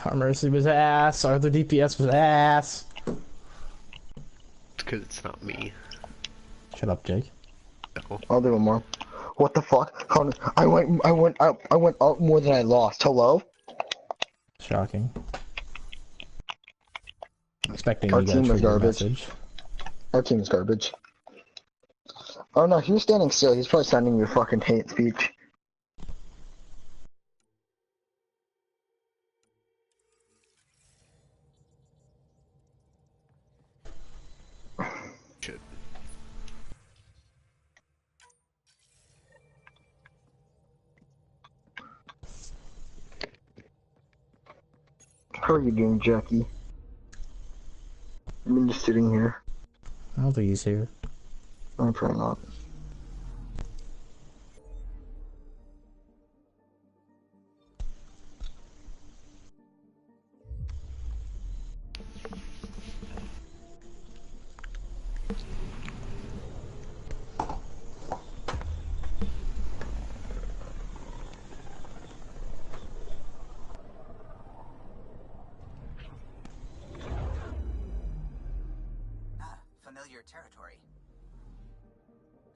Our Mercy was ass. Our other DPS was ass. It's because it's not me. Shut up, Jake. No. I'll do one more. What the fuck? Hold on. I went up more than I lost. Hello? Shocking. Expecting Our you got a team is trigger garbage. message. Our team is garbage. Oh no, he was standing still. He's probably sending you fucking hate speech. Shit. How are you doing, Jackie? I've been just sitting here. I don't think he's here. I'm probably not. Familiar territory.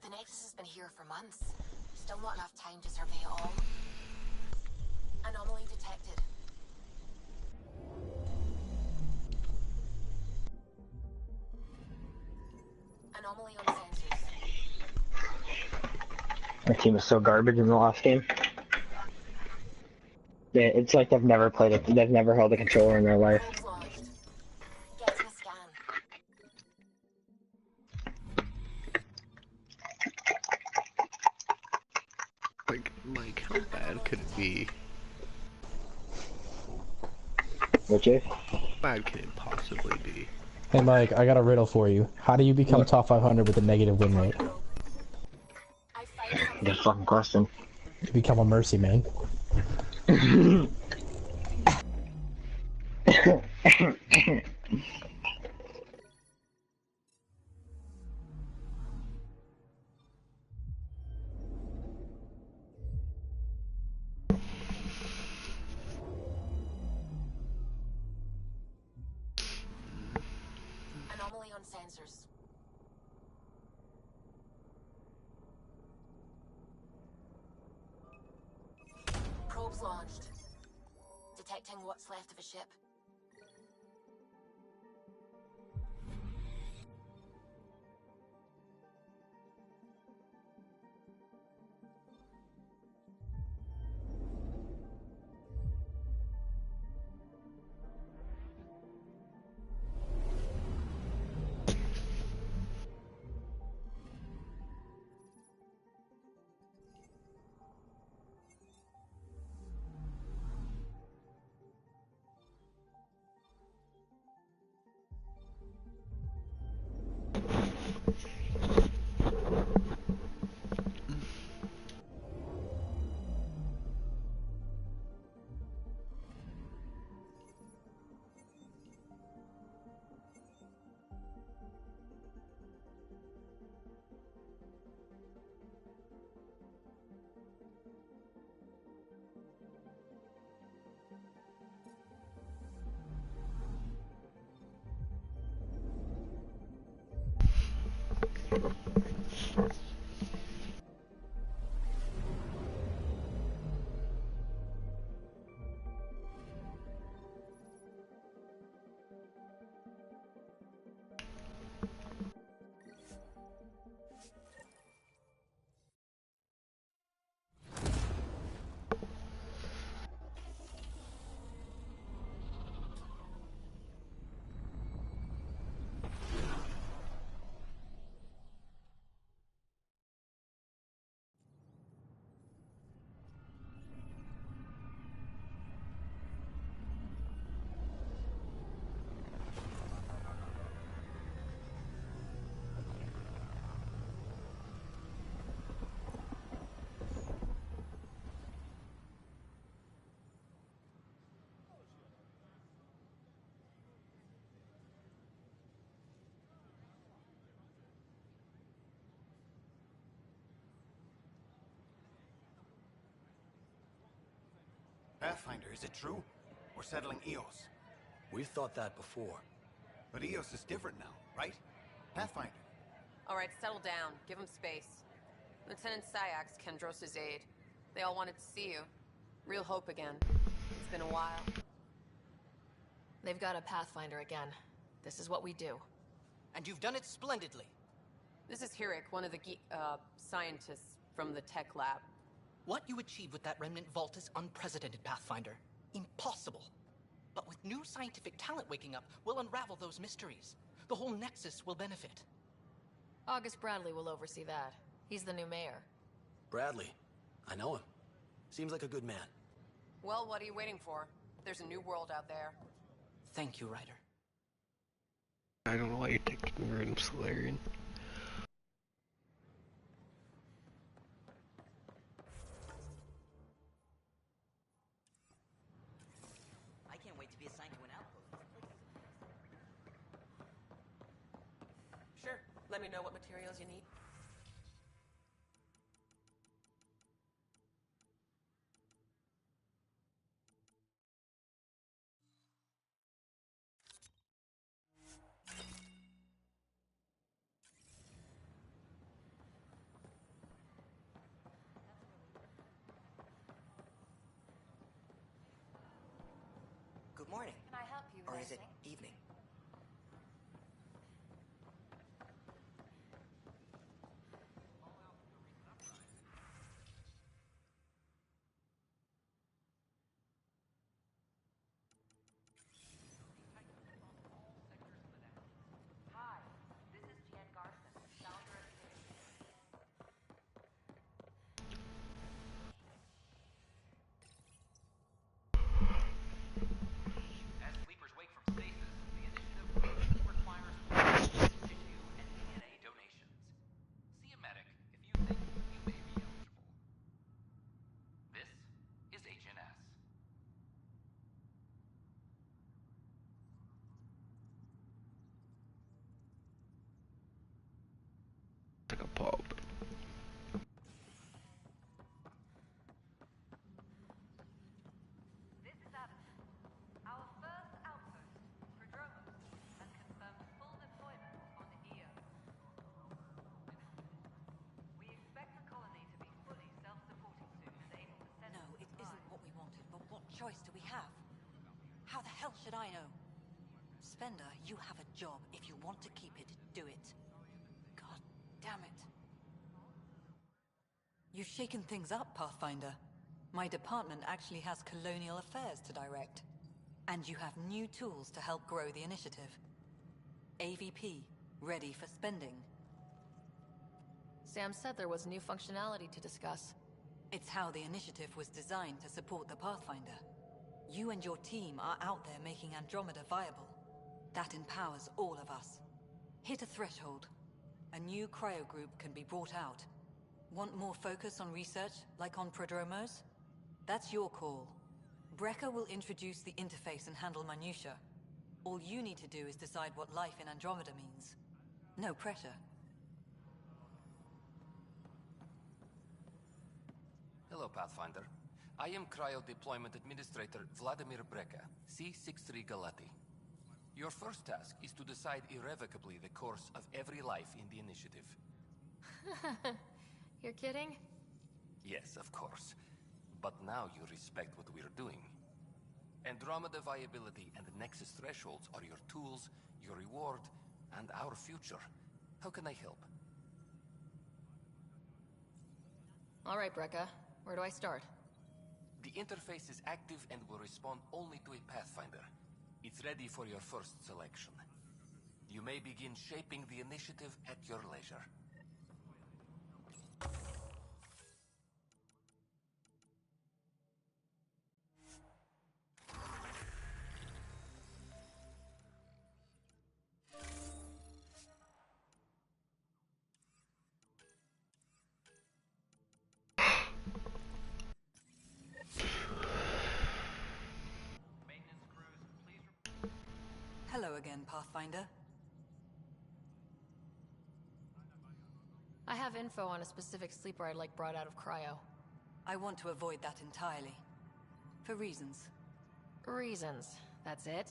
The Nexus has been here for months. Still not enough time to survey it all. Anomaly detected. Anomaly on sensors. My team is so garbage in the last game. Yeah, it's like they've never played it. They've never held a controller in their life. Probes launched. Getting a scan. Like, how bad could it be? Which is? How bad can it possibly be? Hey Mike, I got a riddle for you. How do you become What? top 500 with a negative win rate? I find something. Good fucking question. You become a Mercy man. Anomaly on sensors. Probes launched. Detecting what's left of a ship. Pathfinder, is it true? We're settling Eos. We've thought that before. But Eos is different now, right? Pathfinder. All right, settle down. Give him space. Lieutenant Syax, Kendros' aide. They all wanted to see you. Real hope again. It's been a while. They've got a Pathfinder again. This is what we do. And you've done it splendidly. This is Hirik, one of the scientists from the tech lab. What you achieved with that remnant vault is unprecedented, Pathfinder. Impossible. But with new scientific talent waking up, we'll unravel those mysteries. The whole Nexus will benefit. August Bradley will oversee that. He's the new mayor. Bradley. I know him. Seems like a good man. Well, what are you waiting for? There's a new world out there. Thank you, Ryder. I don't know why you're taking me in Solarian. I can't wait to be assigned to an outpost. Sure. Let me know what materials you need. Good morning. Can I help you? Or is it evening? Hi, this is Jen Garson, founder of As sleepers wake from stasis, the initiative requires tissue and DNA donations. See a medic if you think you may be eligible. This is HNS. Like a pulp. This is Adam. Our first outpost, Prodromos, has confirmed full deployment on EO. We expect the colony to be fully self-supporting soon and able to send... No, it isn't what we wanted, but what choice do we have? How the hell should I know? Spender, you have a job. If you want to keep it, do it. God damn it. You've shaken things up, Pathfinder. My department actually has colonial affairs to direct. And you have new tools to help grow the initiative. AVP, ready for spending. Sam said there was new functionality to discuss. It's how the initiative was designed to support the Pathfinder. You and your team are out there making Andromeda viable. That empowers all of us. Hit a threshold. A new cryo group can be brought out. Want more focus on research, like on Prodromos? That's your call. Brecker will introduce the interface and handle minutiae. All you need to do is decide what life in Andromeda means. No pressure. Hello, Pathfinder. I am Cryo Deployment Administrator Vladimir Breca, C-63 Galati. Your first task is to decide irrevocably the course of every life in the initiative. You're kidding? Yes, of course. But now you respect what we're doing. Andromeda viability and Nexus thresholds are your tools, your reward, and our future. How can I help? All right, Brecca. Where do I start? The interface is active and will respond only to a Pathfinder. It's ready for your first selection. You may begin shaping the initiative at your leisure. Hello again, Pathfinder. I have info on a specific sleeper I'd like brought out of cryo. I want to avoid that entirely. For reasons. Reasons, that's it?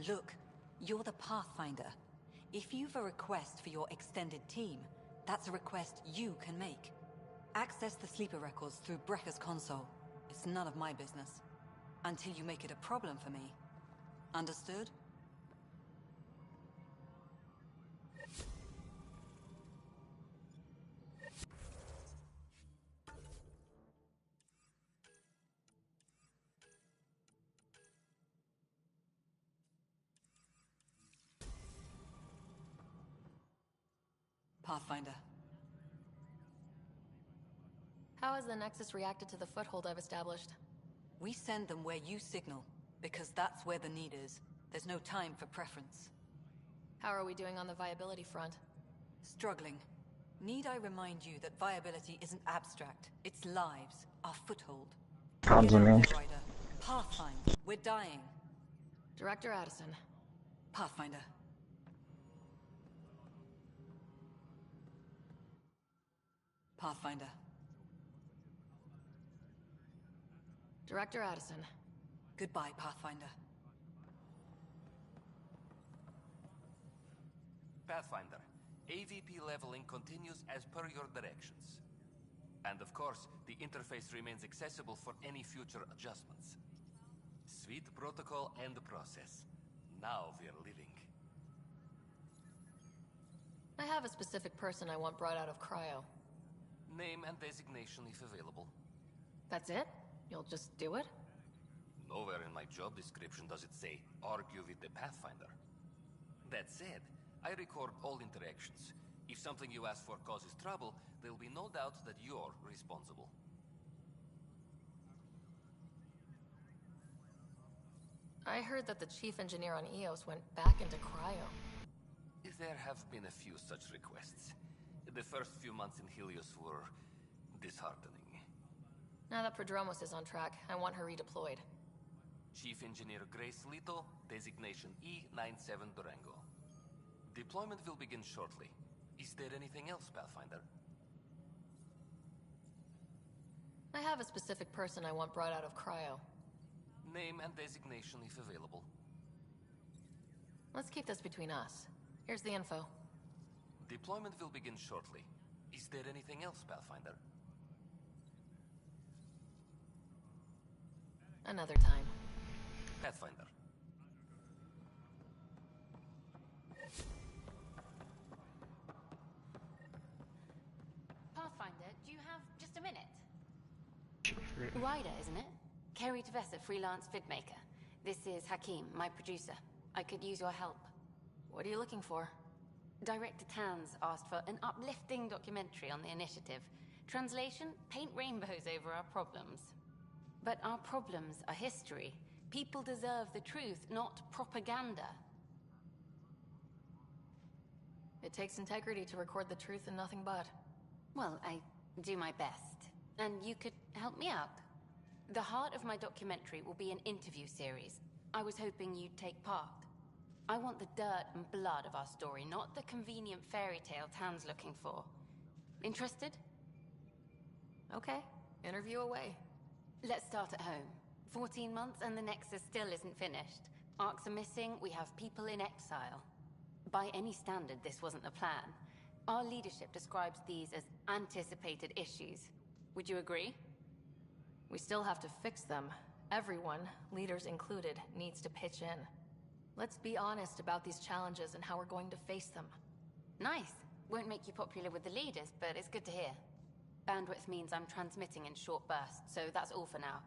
Look, you're the Pathfinder. If you've a request for your extended team, that's a request you can make. Access the sleeper records through Brekker's console. It's none of my business. Until you make it a problem for me. Understood? Pathfinder. How has the Nexus reacted to the foothold I've established? We send them where you signal, because that's where the need is. There's no time for preference. How are we doing on the viability front? Struggling. Need I remind you that viability isn't abstract, it's lives, our foothold. Sounds Get out amazing. there, Ryder. Pathfinder, we're dying. Director Addison. Pathfinder. Pathfinder. Director Addison. Goodbye, Pathfinder. Pathfinder, AVP leveling continues as per your directions. And of course, the interface remains accessible for any future adjustments. Sweet protocol and process. Now we're living. I have a specific person I want brought out of cryo. Name and designation if available. That's it? You'll just do it? Nowhere in my job description does it say, argue with the Pathfinder. That said, I record all interactions. If something you ask for causes trouble, there'll be no doubt that you're responsible. I heard that the chief engineer on EOS went back into cryo. There have been a few such requests. The first few months in Helios were disheartening. Now that Prodromos is on track, I want her redeployed. Chief Engineer Grace Lito, designation E97 Durango. Deployment will begin shortly. Is there anything else, Pathfinder? I have a specific person I want brought out of cryo. Name and designation if available. Let's keep this between us. Here's the info. Deployment will begin shortly. Is there anything else, Pathfinder? Another time. Pathfinder. Pathfinder, do you have just a minute? Ryder, isn't it? Kerry Tavessa, freelance vidmaker. This is Hakim, my producer. I could use your help. What are you looking for? Director Tanz asked for an uplifting documentary on the initiative. Translation, paint rainbows over our problems. But our problems are history. People deserve the truth, not propaganda. It takes integrity to record the truth and nothing but. Well, I do my best. And you could help me out. The heart of my documentary will be an interview series. I was hoping you'd take part. I want the dirt and blood of our story, not the convenient fairy tale Tan's looking for. Interested? Okay, interview away. Let's start at home. 14 months and the Nexus still isn't finished. Arcs are missing, we have people in exile. By any standard, this wasn't the plan. Our leadership describes these as anticipated issues. Would you agree? We still have to fix them. Everyone, leaders included, needs to pitch in. Let's be honest about these challenges and how we're going to face them. Nice. Won't make you popular with the leaders, but it's good to hear. Bandwidth means I'm transmitting in short bursts, so that's all for now.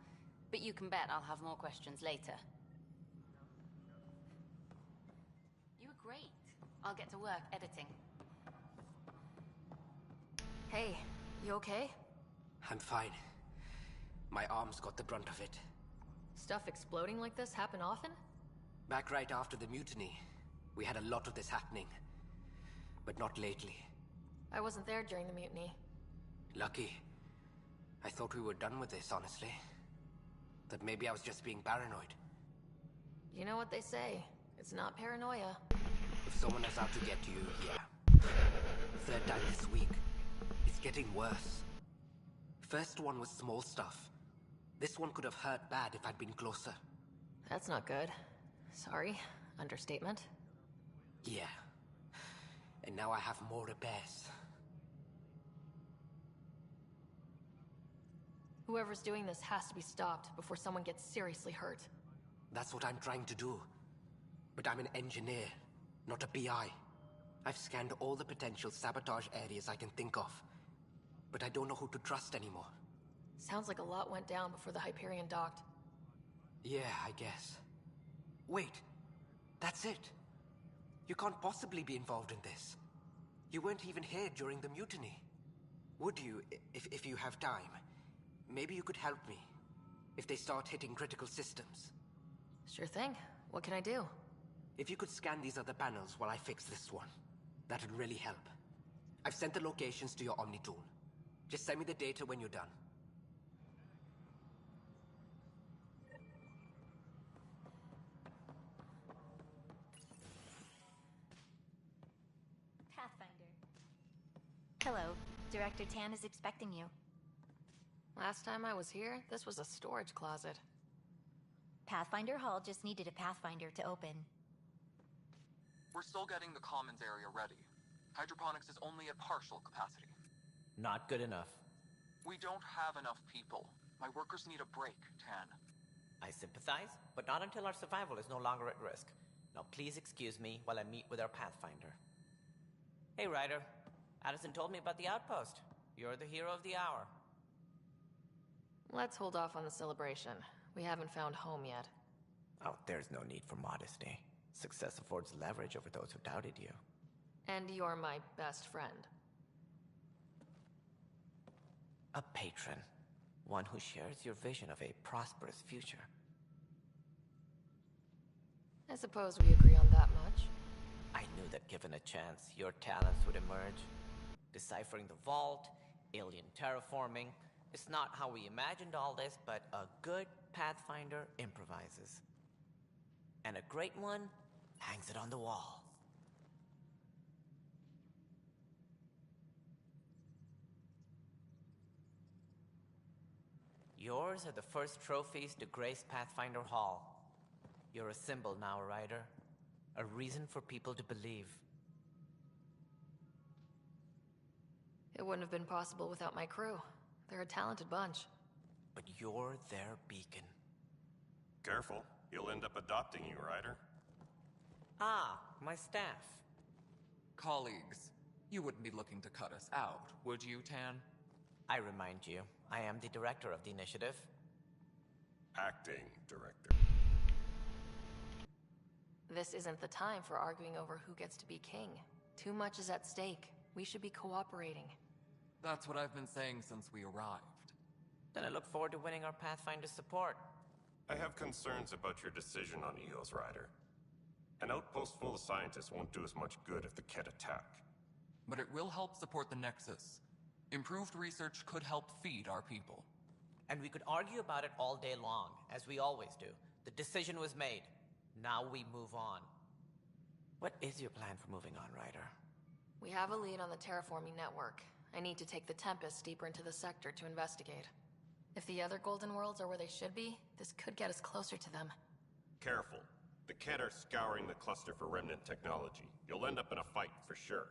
But you can bet I'll have more questions later. You were great. I'll get to work editing. Hey, you okay? I'm fine. My arms got the brunt of it. Stuff exploding like this happen often? Back right after the mutiny, we had a lot of this happening. But not lately. I wasn't there during the mutiny. Lucky. I thought we were done with this, honestly. That maybe I was just being paranoid. You know what they say. It's not paranoia. If someone is out to get you, yeah. Third time this week. It's getting worse. First one was small stuff. This one could have hurt bad if I'd been closer. That's not good. Sorry. Understatement. Yeah. And now I have more repairs. Whoever's doing this has to be stopped before someone gets seriously hurt. That's what I'm trying to do. But I'm an engineer, not a PI. I've scanned all the potential sabotage areas I can think of. But I don't know who to trust anymore. Sounds like a lot went down before the Hyperion docked. Yeah, I guess. Wait. That's it. You can't possibly be involved in this. You weren't even here during the mutiny. Would you, if you have time? Maybe you could help me. If they start hitting critical systems. Sure thing. What can I do? If you could scan these other panels while I fix this one, that'd really help. I've sent the locations to your Omni tool. Just send me the data when you're done. Pathfinder. Hello. Director Tan is expecting you. Last time I was here, this was a storage closet. Pathfinder Hall just needed a Pathfinder to open. We're still getting the commons area ready. Hydroponics is only at partial capacity. Not good enough. We don't have enough people. My workers need a break, Tan. I sympathize, but not until our survival is no longer at risk. Now please excuse me while I meet with our Pathfinder. Hey, Ryder. Addison told me about the outpost. You're the hero of the hour. Let's hold off on the celebration. We haven't found home yet. Oh, there's no need for modesty. Success affords leverage over those who doubted you. And you're my best friend. A patron. One who shares your vision of a prosperous future. I suppose we agree on that much. I knew that given a chance, your talents would emerge. Deciphering the vault, alien terraforming. It's not how we imagined all this, but a good Pathfinder improvises. And a great one hangs it on the wall. Yours are the first trophies to grace Pathfinder Hall. You're a symbol now, Ryder. A reason for people to believe. It wouldn't have been possible without my crew. They're a talented bunch. But you're their beacon. Careful. You'll end up adopting you, Ryder. Ah, my staff. Colleagues, you wouldn't be looking to cut us out, would you, Tan? I remind you, I am the director of the initiative. Acting director. This isn't the time for arguing over who gets to be king. Too much is at stake. We should be cooperating. That's what I've been saying since we arrived. Then I look forward to winning our Pathfinder support. I have concerns about your decision on EOS, Ryder. An outpost full of scientists won't do as much good if the Kett attack. But it will help support the Nexus. Improved research could help feed our people. And we could argue about it all day long, as we always do. The decision was made. Now we move on. What is your plan for moving on, Ryder? We have a lead on the terraforming network. I need to take the Tempest deeper into the sector to investigate. If the other Golden Worlds are where they should be, this could get us closer to them. Careful. The Kett are scouring the cluster for remnant technology. You'll end up in a fight for sure.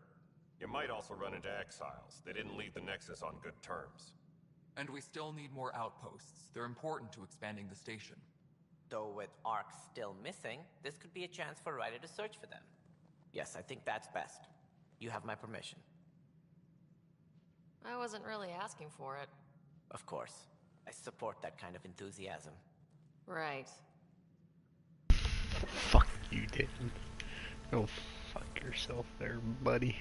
You might also run into exiles. They didn't leave the Nexus on good terms. And we still need more outposts. They're important to expanding the station. Though with Ark still missing, this could be a chance for Ryder to search for them. Yes, I think that's best. You have my permission. I wasn't really asking for it. Of course. I support that kind of enthusiasm. Right. Fuck you, Dan. Go fuck yourself there, buddy.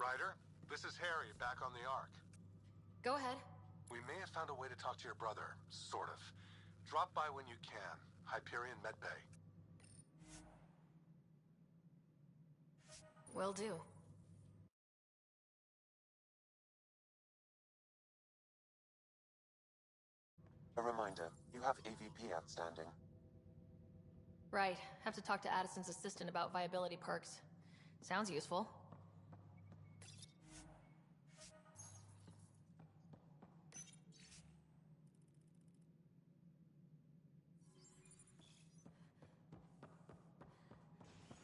Ryder, this is Harry, back on the Ark. Go ahead. We may have found a way to talk to your brother, sort of. Drop by when you can. Hyperion Medbay. Will do. A reminder, you have AVP outstanding. Right. Have to talk to Addison's assistant about viability perks. Sounds useful.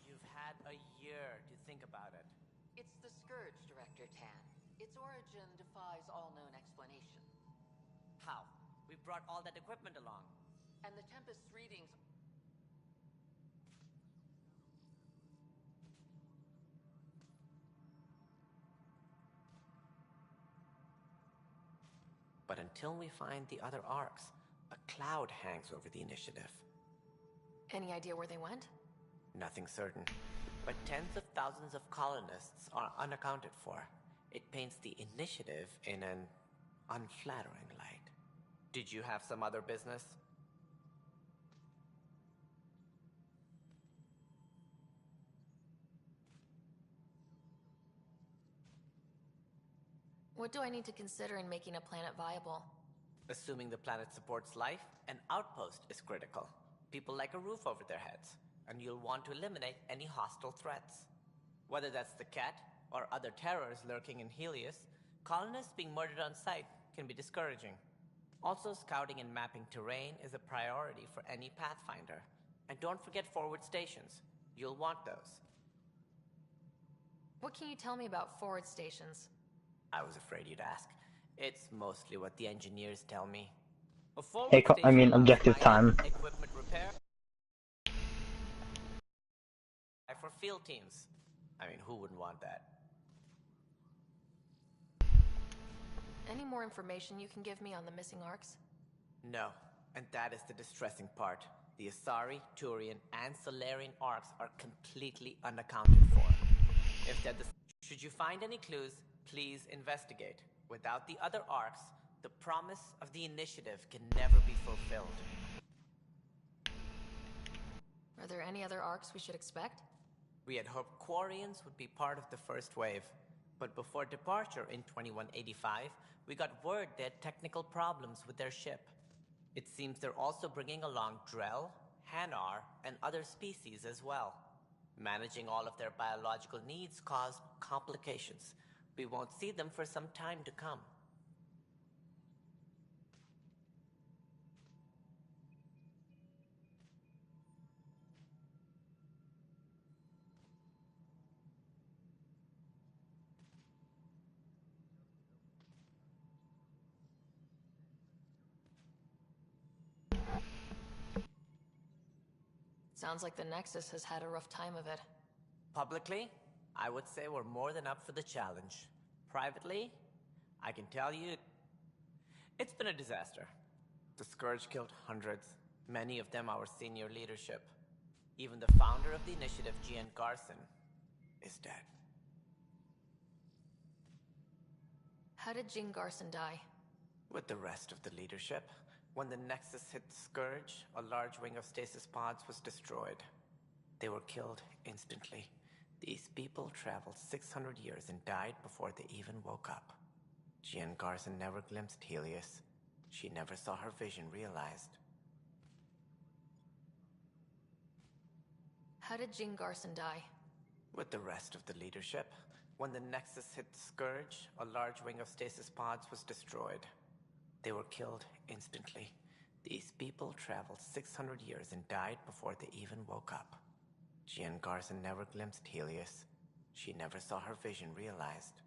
You've had a year to think about it. It's the Scourge, Director Tan. Its origin defies all known explanation. How? We brought all that equipment along. And the Tempest's readings... But until we find the other arcs, a cloud hangs over the initiative. Any idea where they went? Nothing certain, but tens of thousands of colonists are unaccounted for. It paints the initiative in an unflattering light. Did you have some other business? What do I need to consider in making a planet viable? Assuming the planet supports life, an outpost is critical. People like a roof over their heads, and you'll want to eliminate any hostile threats. Whether that's the cat or other terrors lurking in Helios, colonists being murdered on sight can be discouraging. Also, scouting and mapping terrain is a priority for any Pathfinder. And don't forget forward stations. You'll want those. What can you tell me about forward stations? I was afraid you'd ask. It's mostly what the engineers tell me. A forward Hey, I mean, station objective allows time. equipment repair for field teams. I mean, who wouldn't want that? Any more information you can give me on the missing arcs? No, and that is the distressing part. The Asari, Turian, and Solarian arcs are completely unaccounted for. If they're should you find any clues, please investigate. Without the other arcs, the promise of the initiative can never be fulfilled. Are there any other arcs we should expect? We had hoped Quarians would be part of the first wave, but before departure in 2185, we got word they had technical problems with their ship. It seems they're also bringing along Drell, Hanar, and other species as well. Managing all of their biological needs caused complications. We won't see them for some time to come. Sounds like the Nexus has had a rough time of it. Publicly, I would say we're more than up for the challenge. Privately, I can tell you, it's been a disaster. The Scourge killed hundreds, many of them our senior leadership. Even the founder of the initiative, Gian Garson, is dead. How did Jean Garson die? With the rest of the leadership, when the Nexus hit the Scourge, a large wing of stasis pods was destroyed. They were killed instantly. These people traveled 600 years and died before they even woke up. Jean Garson never glimpsed Helios. She never saw her vision realized. How did Jean Garson die? With the rest of the leadership, when the Nexus hit the Scourge, a large wing of stasis pods was destroyed. They were killed instantly. These people traveled 600 years and died before they even woke up. Jean Garson never glimpsed Helios. She never saw her vision realized.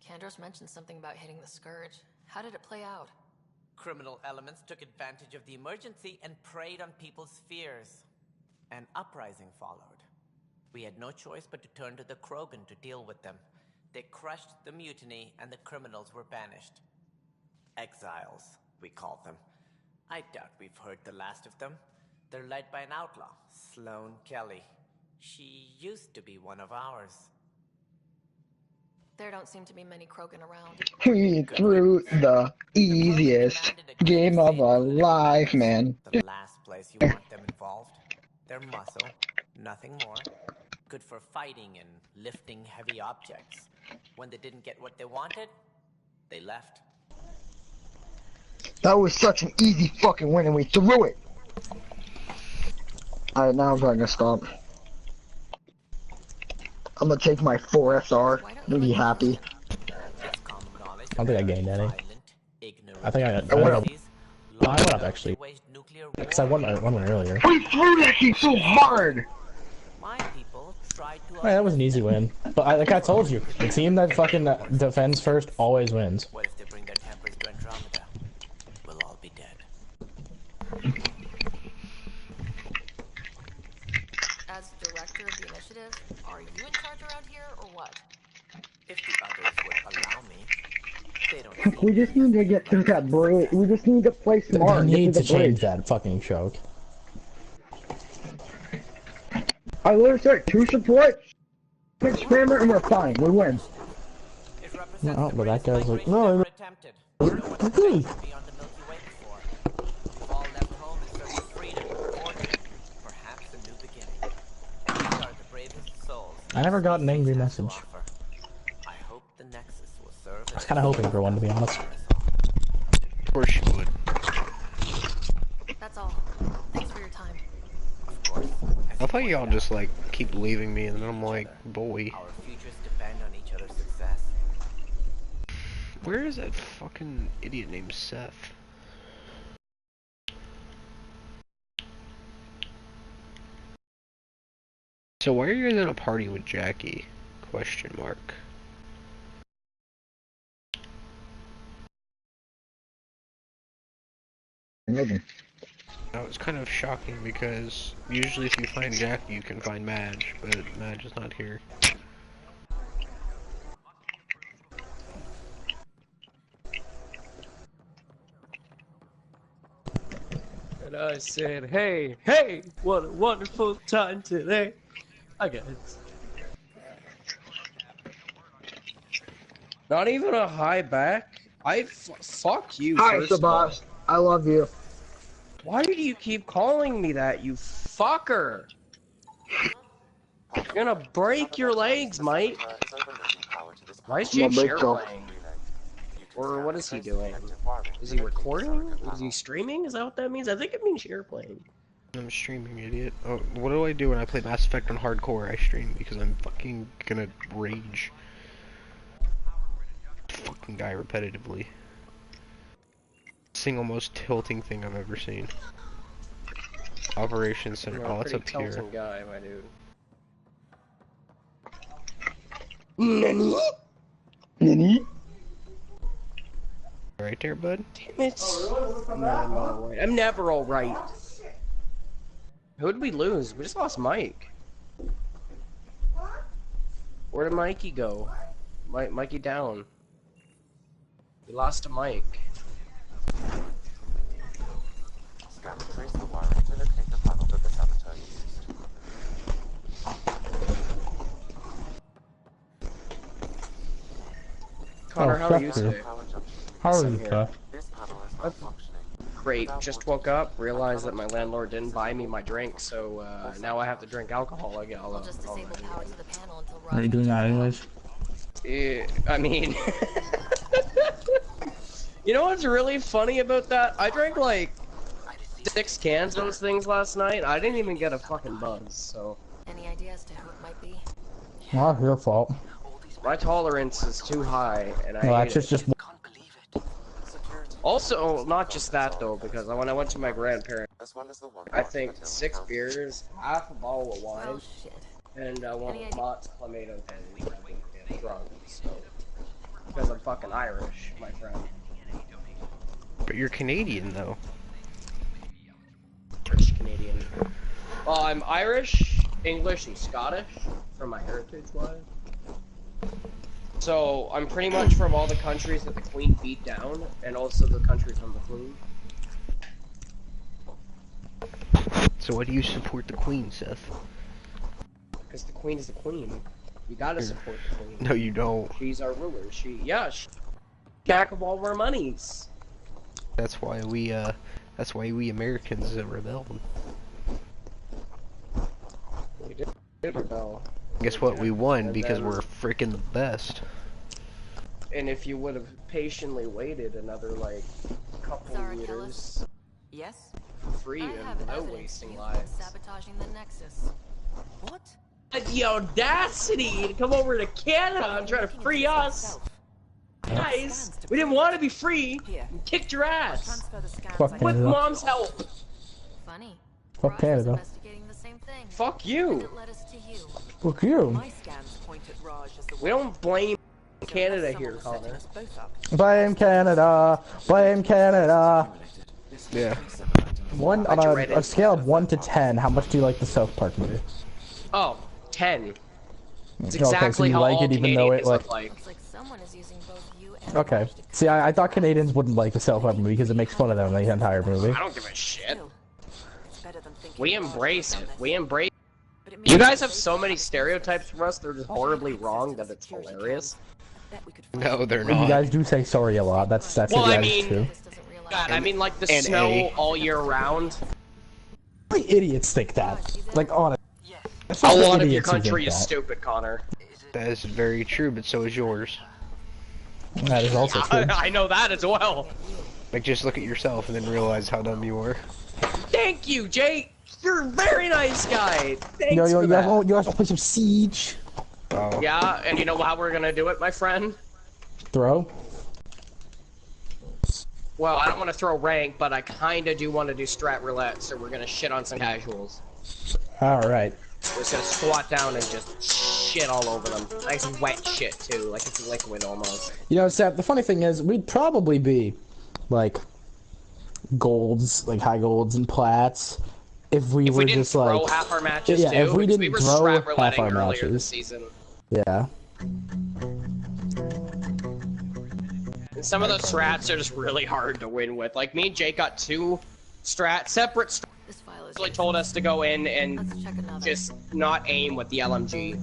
Kandros mentioned something about hitting the Scourge. How did it play out? Criminal elements took advantage of the emergency and preyed on people's fears. An uprising followed. We had no choice but to turn to the Krogan to deal with them. They crushed the mutiny and the criminals were banished. Exiles, we called them. I doubt we've heard the last of them. They're led by an outlaw, Sloane Kelly. She used to be one of ours. There don't seem to be many Krogan around. We threw the easiest game of our life, man. The last place you want them involved. Their muscle, nothing more. Good for fighting and lifting heavy objects. When they didn't get what they wanted, they left. That was such an easy fucking win and we threw it. Alright, now I'm going to stop. I'm gonna take my 4SR and be happy. I don't think I gained any. I think I went up actually. Because I won one earlier. We threw that thing so hard! Hey, that was an easy win. But like I told you, the team that fucking defends first always wins. What if they bring their tempers to Andromeda? We'll all be dead. As director of the initiative, are you in charge around here, or what? If the others would allow me, they don't. We just need to get through that break. We just need to play smart. They need to change that fucking choke. I literally said 2 supports, 6 spammer, and we're fine. We win. No, but that guy's like, no. I never got an angry message. I hope the Nexus will serve. I was kind of hoping for one, to be honest. Of course you would. That's all. Thanks for your time. I thought y'all just like keep leaving me, and then I'm like, boy. Our futures depend on each other's success. Where is that fucking idiot named Seth? So why are you in a party with Jackie? Question mark. Maybe. That was kind of shocking because usually if you find Jackie you can find Madge, but Madge is not here. And I said, hey, hey, what a wonderful time today. I get it. Not even a high back? Fuck you, Hi, first of all. Sabas. I love you. Why do you keep calling me that, you fucker? You're gonna break your legs, mate. Why is Jake Share playing? Or what is he doing? Is he recording? Is he streaming? Is that what that means? I think it means share playing. I'm streaming, idiot. Oh, what do I do when I play Mass Effect on hardcore? I stream because I'm fucking gonna rage. Fucking guy repetitively. Single most tilting thing I've ever seen. Operations Center. Oh, that's up here. Guy, my dude. Nani? Nani? Right there, bud? Damn it. No, I'm alright. I'm never alright. Who'd we lose? We just lost Mike. Where did Mikey go? Mikey down. We lost to Mike. Scan and trace the wiring to locate the panel that the saboteur used. Connor, how are you today? How are you, sir? Great. Just woke up, realized that my landlord didn't buy me my drink, so now I have to drink alcohol again. We'll just disable power to the panel until Are you doing that anyways? I mean... You know what's really funny about that? I drank like 6 cans of those things last night. I didn't even get a fucking buzz, so... Any idea as to who it might be? Not your fault. My tolerance is too high, and I Well, hate that's just... Also, not just that though, because when I went to my grandparents, I think 6 beers, half a bottle of wine, and one of Mott's Clamato pennies. I've been drunk, so... Because I'm fucking Irish, my friend. But you're Canadian, though. British Canadian. Well, I'm Irish, English, and Scottish, from my heritage-wise. So, I'm pretty much from all the countries that the Queen beat down, and also the country from the Queen. So why do you support the Queen, Seth? Because the queen is the queen. You gotta support the queen. No, you don't. She's our ruler. She's jack of all our monies. That's why we Americans rebelled. We did rebel. Guess what? We won because we're freaking the best. And if you would have patiently waited another, like, couple years... Yes? Free and no wasting you've lives. been sabotaging the Nexus. What? The audacity to come over to Canada and try to free us! Guys, we didn't want to be free! We kicked your ass! Fuck With Canada. Mom's help! Funny. Fuck Canada. Investigating the same thing. Fuck you! And it led us to you. Fuck you. My scans point at Raj as the We don't blame Canada here, Connor. Blame Canada. Blame Canada. Yeah. On a scale of 1 to 10, how much do you like the South Park movie? Oh, 10. It's Okay, so exactly you how like all it even though it Canadians like... look like. It's like someone is using both you and Okay. See, I thought Canadians wouldn't like the South Park movie because it makes fun of them the entire movie. I don't give a shit. We embrace it. We embrace. You guys have so many stereotypes for us. They're just horribly wrong that it's hilarious. No, they're You not. guys do say sorry a lot. That's Well, you I guys mean, too. God, I mean like the and snow A. all year round. Why idiots think that? Like, honestly. A lot of your country is stupid, Connor. That is very true, but so is yours. That is also true. I know that as well. Like, just look at yourself and then realize how dumb you are. Thank you, Jake. You're a very nice guy. Thanks Yo, for that. you guys want to play some Siege? Oh. Yeah, and you know how we're gonna do it, my friend? Throw? Well, I don't want to throw rank, but I kinda do want to do strat roulette, so we're gonna shit on some casuals. Alright. We're just gonna squat down and just shit all over them. Nice wet shit, too, like it's liquid almost. You know, Seth, the funny thing is, we'd probably be, like, golds, like high golds and plats, if we were just like... If we didn't throw half our matches, yeah, too, if we because didn't we were throw strat half rouletting our earlier this matches. season. Yeah. And some of those strats are just really hard to win with. Like, me and Jake got two separate strats. This file is Like, told us to go in and just not aim with the LMG.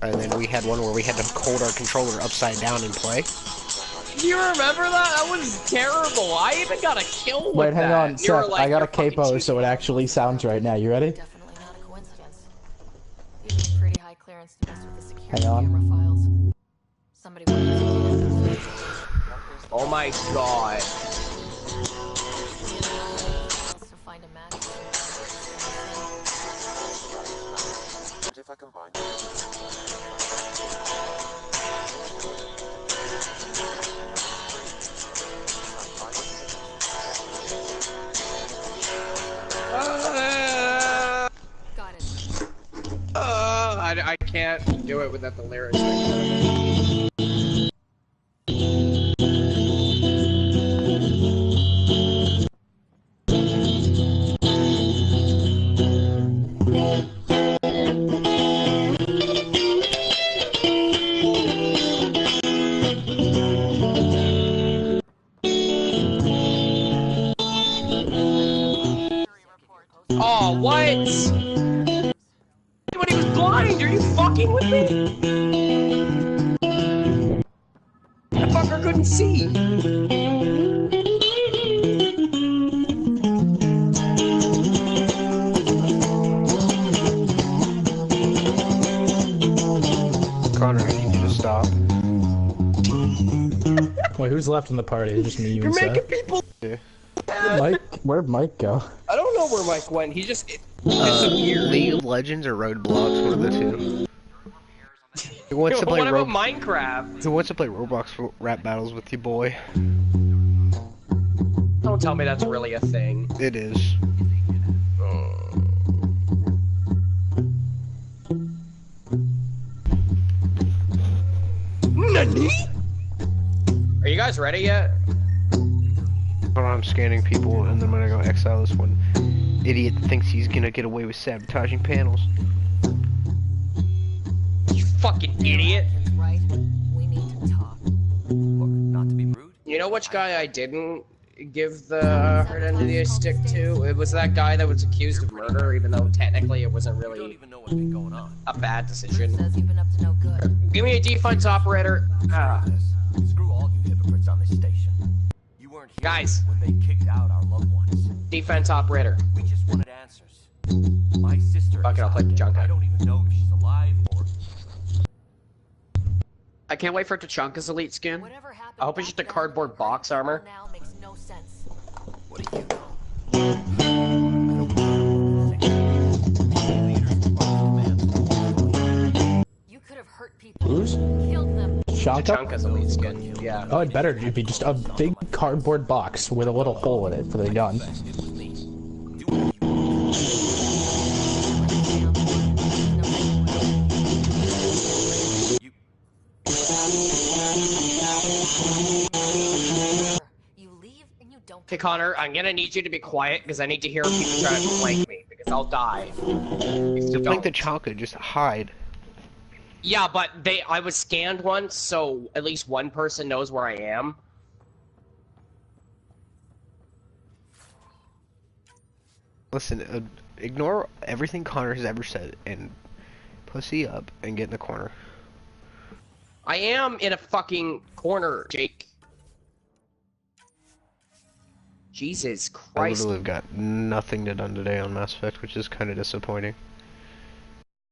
And then we had one where we had to hold our controller upside down and play. Do you remember that? That was terrible. I even got a kill with Wait, hang that. on, And you were Seth, like, I got a "You're fucking capo cheating." so it actually sounds right now. You ready? Definitely not a coincidence. You need pretty high clearance to mess with the security Hang on. camera files. Somebody wanted to Oh my god. find a match. And if I combine Got it. I can't do it without the lyrics. Oh, what? When he was blind, are you fucking with me? That fucker couldn't see. Connor, I need you to stop. Wait, who's left in the party? It's just me, you, You're and making Seth. people. Where'd Mike go? I don't know where Mike went. He just disappeared. League of Legends or Roadblocks, one of the two. Who wants to play What about Minecraft? Who wants to play Roblox rap battles with you, boy? Don't tell me that's really a thing. It is. Nani? Are you guys ready yet? Hold on, I'm scanning people, and then when I go exile this one idiot that thinks he's gonna get away with sabotaging panels. You fucking idiot. Right? We need to talk. Look, not to be rude. You know which guy I didn't give the identity a stick to? It was that guy that was accused of murder, even though technically it wasn't really a bad decision. Says you've been up to no good. Give me a defense operator. Screw all you hypocrites on this station. You weren't here Guys. when they kicked out our loved ones. Defense operator. We just wanted answers. My sister. Fuck it, I'll play Pachanka. I don't even know if she's alive or. I can't wait for Tachanka's elite skin. I hope it's just a cardboard box armor. Now makes no sense. What do you know? You could have hurt people. Who's? Killed them. Tachanka's elite skin. Yeah. Oh, it better be just a big cardboard box with a little hole in it for the gun. Okay, Connor, I'm gonna need you to be quiet because I need to hear people trying to flank me because I'll die. To flank the Chalka, just hide. Yeah, but I was scanned once, so at least one person knows where I am. Listen, ignore everything Connor has ever said and pussy up and get in the corner. I am in a fucking corner, Jake. Jesus I Christ. literally have got nothing done today on Mass Effect, which is kind of disappointing.